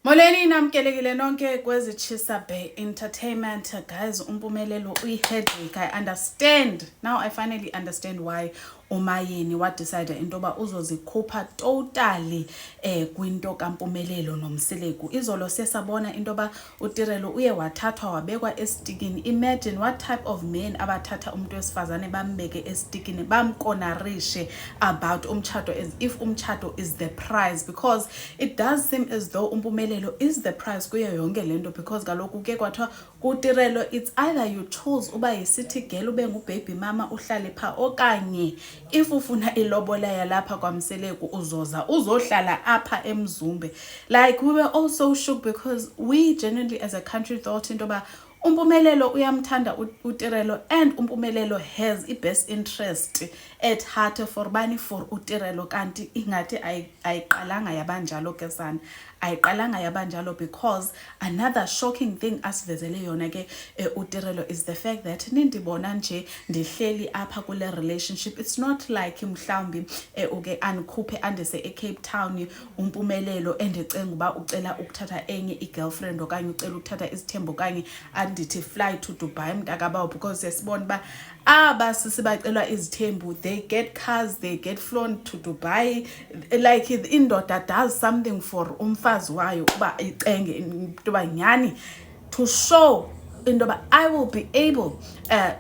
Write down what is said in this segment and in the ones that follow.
Molweni namkelekile nonke kwezi Chisa Bay Entertainment. Guys, umpumelelo uyi-headache. I understand. Now I finally understand why uMayeni wadecide into yoba uzozikhupha totally kwinto kaMpumelelo noMsileko. Izolo sesabona into yoba uTirelo uye wathathwa wabekwa esitikini. Imagine what type of men abathatha umuntu wesifazane bambeke esitikini bamkonarishe about umtshato, as if umtshato is the prize, because it does seem as though umpumelelo is the prize kuyo yonke lento, because kaloku ke kwathiwa kuTirelo it's either you choose uba yi-city girl ube ngubaby mama uhlale pha, okanye if ufuna ilobola yalapha kwaMsileko uzohlala apha eMzumbe. Like, we were all so shook because we genuinely as a country thought into yoba umpumelelo uyamthanda uTirelo and umpumelelo has i-best interest at heart for bani, for uTirelo, kanti ingathi ayiqalanga yabanjalo ke sana, ayiqalanga yabanjalo, because another shocking thing asivezele yona ke uTirelo is the fact that nindibona nje ndihleli apha kule relationship. It's not like mhlawumbi uke andikhuphe andise eCape Town umpumelelo endicenga uba ucela ukuthatha enye igirlfriend okanye ucela ukuthatha isithembu okanye andithi fly to Dubai mntakabawo, because yesibona uba abasisi bacelwa izithembu, they get cars, they get flown to Dubai. Like, indoda does something for umfazi wayo uba icenge into yoba nyani to show into yoba I will be able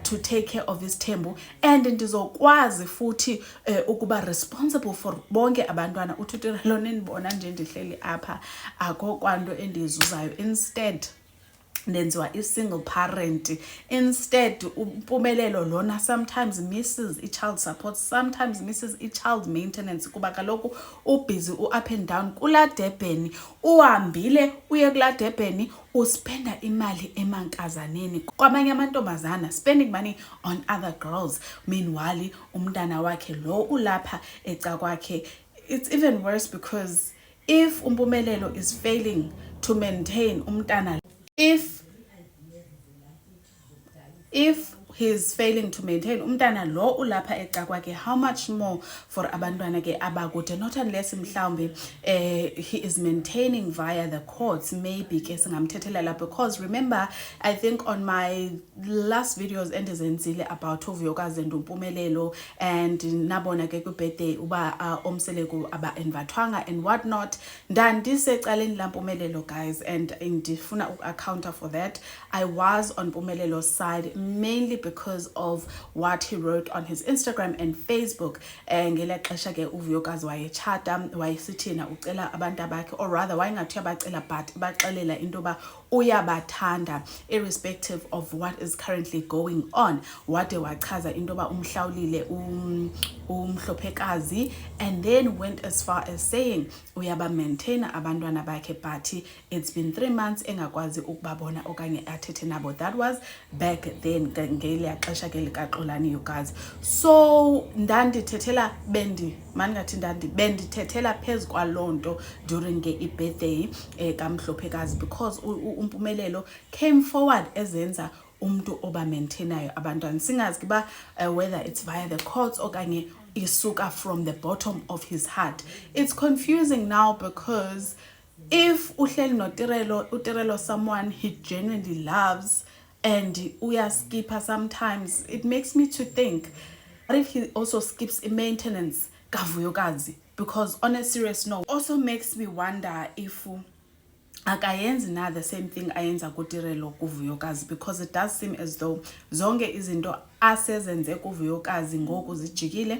to take care of isithembu and ndizokwazi futhi ukuba responsible for bonke abantwana. uTirelo nindibona nje ndihleli apha akho kwanto endizuzayo, instead ndenziwa i-single parent. Instead umpumelelo lona sometimes misses i-child support, sometimes misses i-child maintenance, kuba kaloku ubusy u-up and down kula Durban. Uhambile uye kula Durban uspenda imali emankazaneni kwamanye amantombazana, spending money on other girls. Meanwhile umntana wakhe lo ulapha ecakwakhe. It's even worse, because if umpumelelo is failing to maintain umntana, if he's failing to maintain umntana lo ulapha ecakwakhe, how much more for abantwana ke abakude? Not unless mhlawumbi he is maintaining via the courts, maybe ke singamthethelela, because remember, I think on my last videos endizenzile about uVuyokazi and uMpumelelo and nabona ke ku-birthday uba uMsileko aba envathwanga and what not, ndandisecaleni laMpumelelo, guys, and ndifuna uku-accounta for that. I was on Mpumelelo's side mainly because of what he wrote on his Instagram and Facebook. Ngela xesha ke uVuyokazi wayetshata wayesithina ucela abantu bakhe, or rather wayengathi uyabacela but baxelela into yoba uyabathanda irrespective of what is currently going on. Wade wachaza into yoba umhlawulile umhlophekazi, and then went as far as saying uyaba maintain abantwana bakhe, but it's been 3 months engakwazi ukubabona okanye athethe nabo. That was back then ngeliya xesha ke likaXolani, you guys. So ndandithethela bendithethela phezu kwaloo nto during i-birthday kaMhlophekazi, because uMpumelelo came forward ezenza umntu oba maintainayo abantwana, singazi kuba whether it's via the courts okanye isuka from the bottom of his heart. It's confusing now, because if uhleli noTirelo, uTirelo someone he genuinely loves and uya skipper sometimes, it makes me to think, what if he also skips a maintenance kaVuyokazi? Because on a serious note, also makes me wonder if akayenzi na the same thing ayenza kuTirelo kuVuyokazi, because it does seem as though zonke izinto asezenze kuVuyokazi ngoku zijikile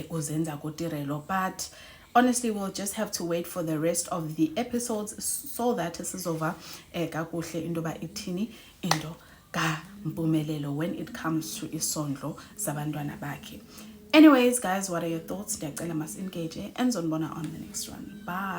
uzenza kuTirelo. But honestly, we'll just have to wait for the rest of the episodes so that sizova kakuhle into ba ithini into kaMpumelelo when it comes to isondlo zabantwana bakhe. Anyways, guys, what are your thoughts? Ndiyacela mas engage and zonibona on the next one. Bye.